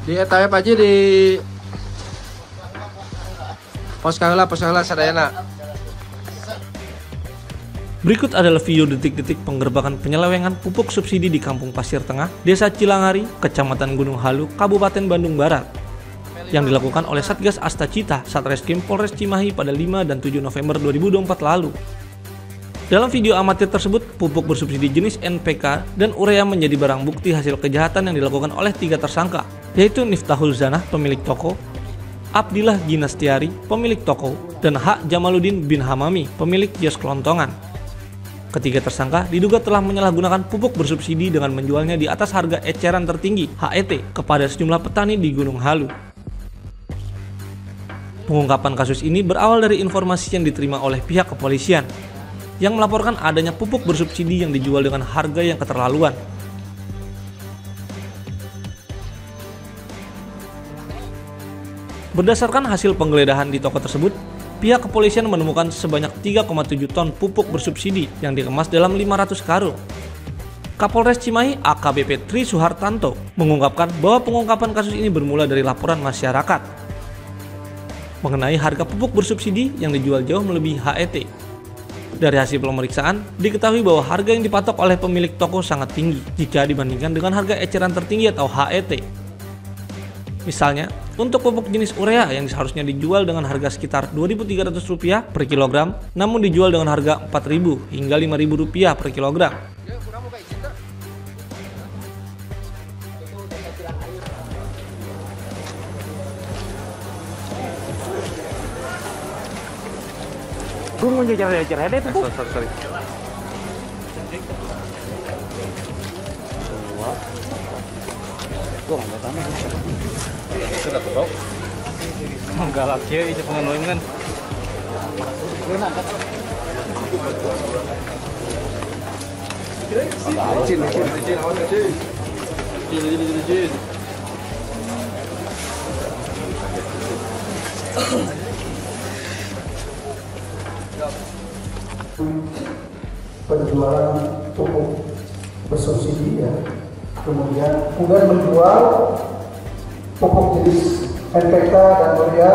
Di etanya Pak Haji di pos kangla sadayana. Berikut adalah video detik-detik penggerbakan penyelewengan pupuk subsidi di Kampung Pasir Tengah, Desa Cilangari, Kecamatan Gunung Halu, Kabupaten Bandung Barat, yang dilakukan oleh Satgas Astacita Satreskrim Polres Cimahi pada 5 dan 7 November 2024 lalu. Dalam video amatir tersebut, pupuk bersubsidi jenis NPK dan urea menjadi barang bukti hasil kejahatan yang dilakukan oleh 3 tersangka, yaitu Miftahul Zanah, pemilik toko, Abdillah Ginastiari, pemilik toko, dan H. Jamaluddin bin Hamami, pemilik kios kelontongan. Ketiga tersangka diduga telah menyalahgunakan pupuk bersubsidi dengan menjualnya di atas harga eceran tertinggi (HET) kepada sejumlah petani di Gunung Halu. Pengungkapan kasus ini berawal dari informasi yang diterima oleh pihak kepolisian yang melaporkan adanya pupuk bersubsidi yang dijual dengan harga yang keterlaluan. Berdasarkan hasil penggeledahan di toko tersebut, pihak kepolisian menemukan sebanyak 3,7 ton pupuk bersubsidi yang dikemas dalam 500 karung. Kapolres Cimahi AKBP Tri Suhartanto mengungkapkan bahwa pengungkapan kasus ini bermula dari laporan masyarakat mengenai harga pupuk bersubsidi yang dijual jauh melebihi HET. Dari hasil pemeriksaan, diketahui bahwa harga yang dipatok oleh pemilik toko sangat tinggi jika dibandingkan dengan harga eceran tertinggi atau HET. Misalnya, untuk pupuk jenis urea yang seharusnya dijual dengan harga sekitar Rp2.300 per kilogram, namun dijual dengan harga Rp4.000 hingga Rp5.000 per kilogram. Gue mau jalan-jalan itu, Bu. Sorry. Gue nggak tahu. Sudah tahu. Enggak lagi ya, itu pengeluaran. Penjualan pupuk bersubsidi ya, kemudian menjual pupuk jenis NPK dan urea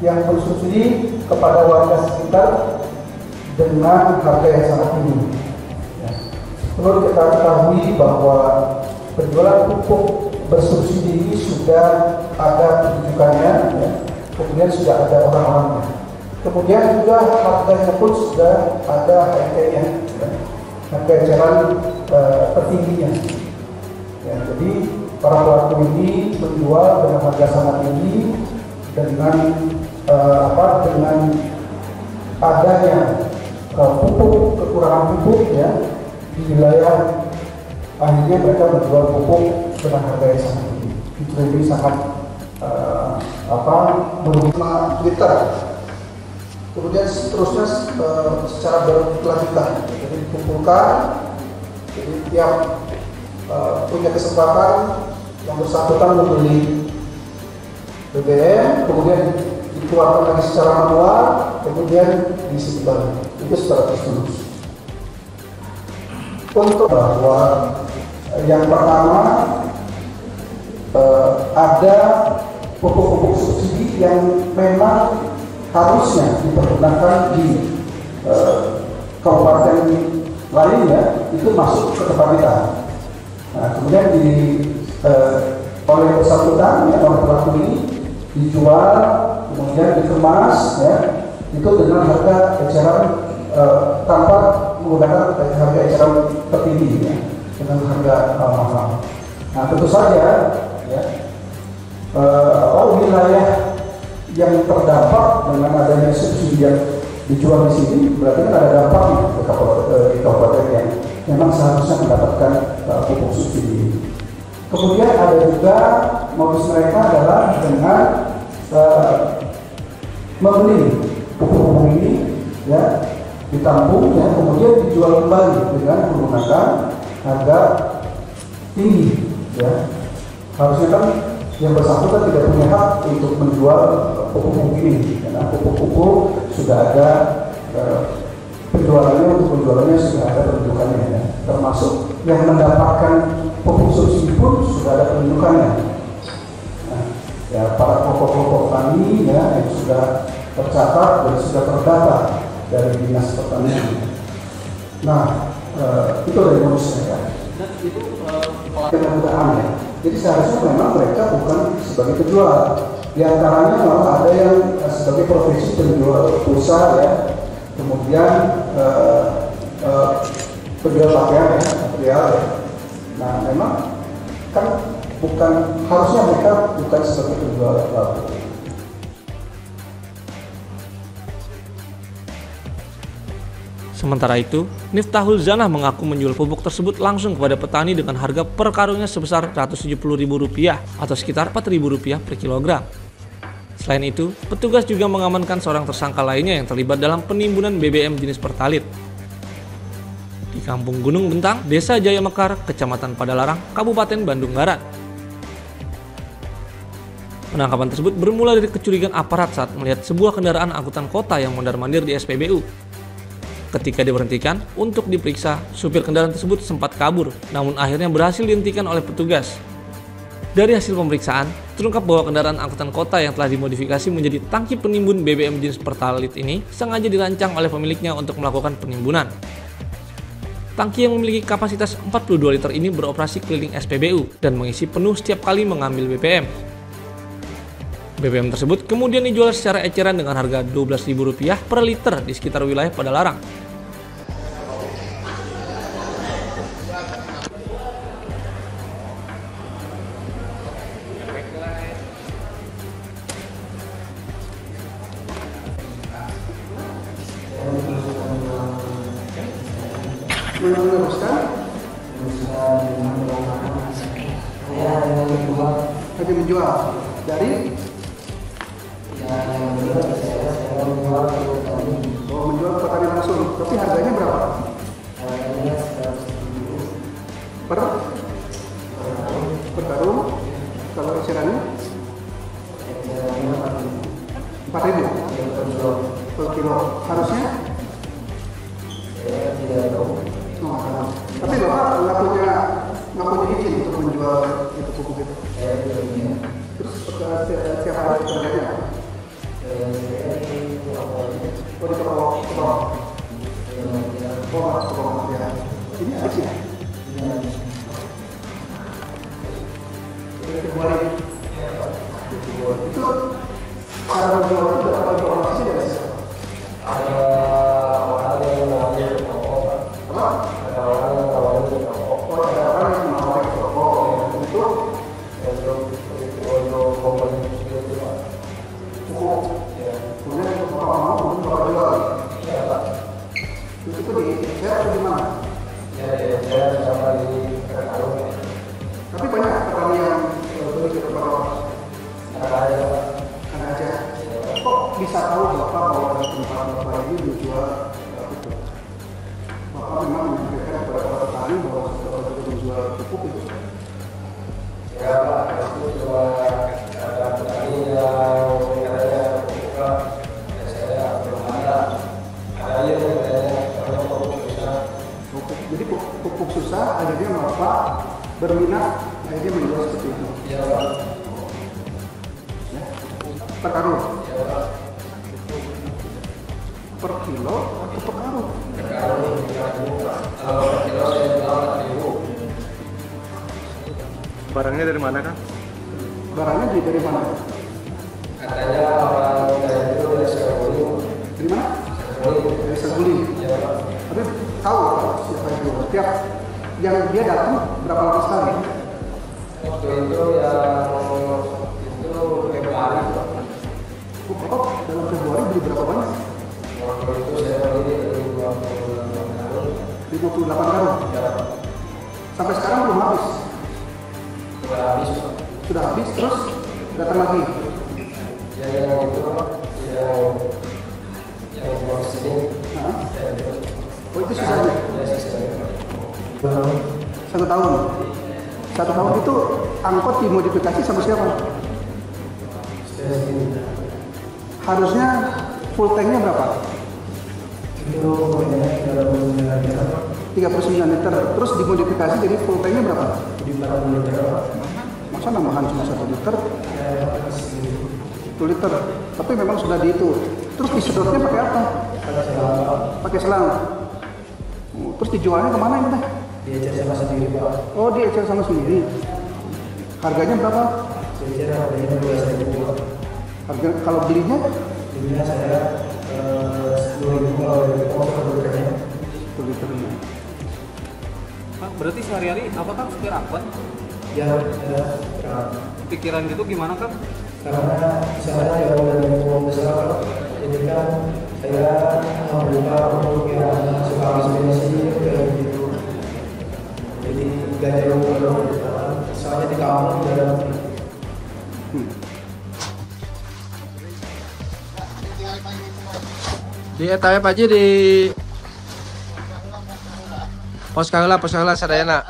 yang bersubsidi kepada warga sekitar dengan harga yang sangat tinggi. Ya. Perlu kita ketahui bahwa penjualan pupuk bersubsidi ini sudah ada rujukannya, ya. Kemudian sudah ada orang-orangnya. Kemudian juga harganya pun sudah ada HET-nya, ya. Harga eceran tertingginya. Ya, jadi para pelaku ini menjual dengan harga sangat tinggi dengan dengan adanya pupuk, kekurangan pupuk ya di wilayah, akhirnya mereka menjual pupuk dengan harga yang sangat tinggi. Itu ini sangat merugikan Twitter. Kemudian seterusnya secara berkelanjutan, jadi dikumpulkan, jadi tiap punya kesempatan yang bersangkutan membeli BBM, kemudian dikeluarkan lagi secara manual, kemudian diisi kembali. Itu secara terus-menerus. Untuk bahwa yang pertama ada pupuk-pupuk subsidi yang memang harusnya dipergunakan di kabupaten lainnya, itu masuk ke tempat kita. Nah, kemudian oleh bersangkutan ya, oleh pelaku ini dijual, kemudian dikemas ya, itu dengan harga eceran tanpa menggunakan harga eceran tertinggi ya, dengan harga mahal. Nah, tentu saja ya, wilayah yang terdampak dengan adanya subsidi yang dijual di sini berarti kan ada dampaknya di kabupaten yang memang seharusnya mendapatkan pupuk subsidi. Kemudian ada juga modus mereka adalah dengan membeli pupuk ini ya, ditampung ya, kemudian dijual kembali dengan menggunakan harga tinggi ya. Harusnya kan yang bersangkutan tidak punya hak untuk menjual pupuk ini, karena pupuk-pupuk sudah ada penjualannya sudah ada penunjukannya ya. Termasuk yang mendapatkan pupuk subsidi pun sudah ada penunjukannya. Nah, ya para kelompok-kelompok tani ya yang sudah tercatat dan sudah terdata dari Dinas Pertanian. Nah, itu dari manusia ya. Kemudahan ya. Jadi seharusnya memang mereka bukan sebagai penjual. Di antaranya malah ada yang sebagai profesi penjual pulsa ya. Kemudian penjual pakaian ya, material ya. Nah, memang kan harusnya mereka bukan sebagai penjual labu. Sementara itu, Miftahul Zanah mengaku menjual pupuk tersebut langsung kepada petani dengan harga per karungnya sebesar Rp170.000 atau sekitar Rp4.000 per kilogram. Selain itu, petugas juga mengamankan seorang tersangka lainnya yang terlibat dalam penimbunan BBM jenis Pertalit di Kampung Gunung Bentang, Desa Jaya Mekar, Kecamatan Padalarang, Kabupaten Bandung Barat. Penangkapan tersebut bermula dari kecurigaan aparat saat melihat sebuah kendaraan angkutan kota yang mondar-mandir di SPBU. Ketika diberhentikan untuk diperiksa, supir kendaraan tersebut sempat kabur, namun akhirnya berhasil dihentikan oleh petugas. Dari hasil pemeriksaan, terungkap bahwa kendaraan angkutan kota yang telah dimodifikasi menjadi tangki penimbun BBM jenis Pertalit ini sengaja dirancang oleh pemiliknya untuk melakukan penimbunan. Tangki yang memiliki kapasitas 42 liter ini beroperasi keliling SPBU dan mengisi penuh setiap kali mengambil BBM. BBM tersebut kemudian dijual secara eceran dengan harga Rp12.000 per liter di sekitar wilayah Padalarang. Meneruskan lagi menjual dari menjual ke petani langsung, tapi harganya berapa? Per karung. Kalau ecerannya 4.000 per kilo. Harusnya tapi Bapak nggak punya izin untuk menjual itu pupuk itu. Terus setiap hari kerjanya apa? Oh, di toko ya. Ini apa sih? Februari. Itu cara menjual itu dapat informasi dari siapa? Tapi banyak petani yang beli ke tempat aja. Kok bisa tahu Bapak bahwa di tempat Bapak ini dijual itu? Bapak memang memberikan kepada para petani bahwa Bapak juga menjual pupuk itu? Ya Pak, itu cuma ada petani yang katanya pupuk, saya belum ada. Ada yang katanya pupuk susah. Jadi pupuk susah, akhirnya Bapak berminat, akhirnya menjual seperti itu. Iya Pak. Ya. Per karung? Iya Pak. Per kilo atau per karung? Per karung, kalau per kilo saya jual 4.000. Barangnya dari mana kan? Barangnya dari mana? Katanya orang dari itu dari Saguling. Dari mana? Dari Saguling. Iya Pak. Tapi tahu Pak siapa itu? Setiap yang dia datang berapa lama sekali? Waktu itu Februari. Bapak dalam Februari beli berapa banyak? Waktu itu saya beli 58 karung. Ya, Sampai sekarang belum habis. sudah habis. Sudah habis terus datang lagi. Ya yang itu yang buat sini. Nah, Ya, itu. oh itu sisanya. Ya sisanya. 1 tahun. 1 tahun itu angkot dimodifikasi sama siapa? Saya sini. Harusnya full tanknya berapa? 5.000. Itu pokoknya 39 liter. Terus dimodifikasi jadi full tanknya berapa? Di 40 liter. Masa nambahan cuma 1 liter? 1 liter. Tapi memang sudah di itu. Terus disedotnya pakai apa? Pakai selang. Terus dijualnya kemana ini teh? Diecer sama sendiri Pak. Oh, diecer sama sendiri. Harganya berapa? Diecer harganya 12.000 Pak. Harga kalau belinya? Belinya saya 10.000 kalau dari per liternya. 1 liternya. Pak, berarti sehari-hari apa Kang supir angkot? Ya, Pikiran gitu gimana Kang? karena saya jauh dari uang besar, jadi kan saya membuka untuk yang suka aspirasi kayak gitu. Jadi gak jauh dari soalnya di kampung dan Di eta we Pak Haji di pos kaheula sadayana.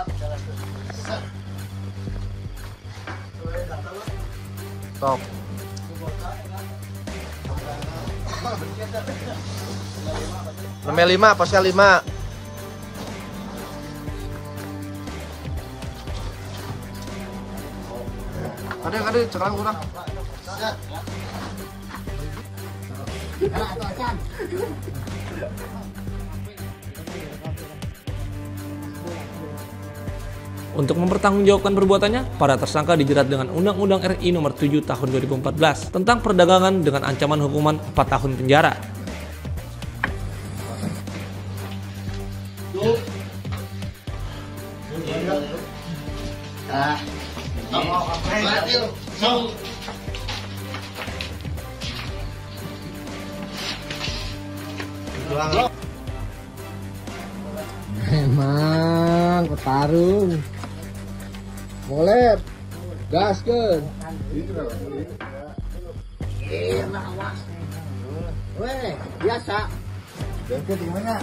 Sok. Nomor 5, posnya 5. Ada cekelang kurang. Untuk mempertanggungjawabkan perbuatannya, para tersangka dijerat dengan Undang-Undang RI Nomor 7 Tahun 2014 tentang perdagangan dengan ancaman hukuman 4 tahun penjara. Emang petarung. Boleh. Gaskeun. Weh, biasa. Deket di mana?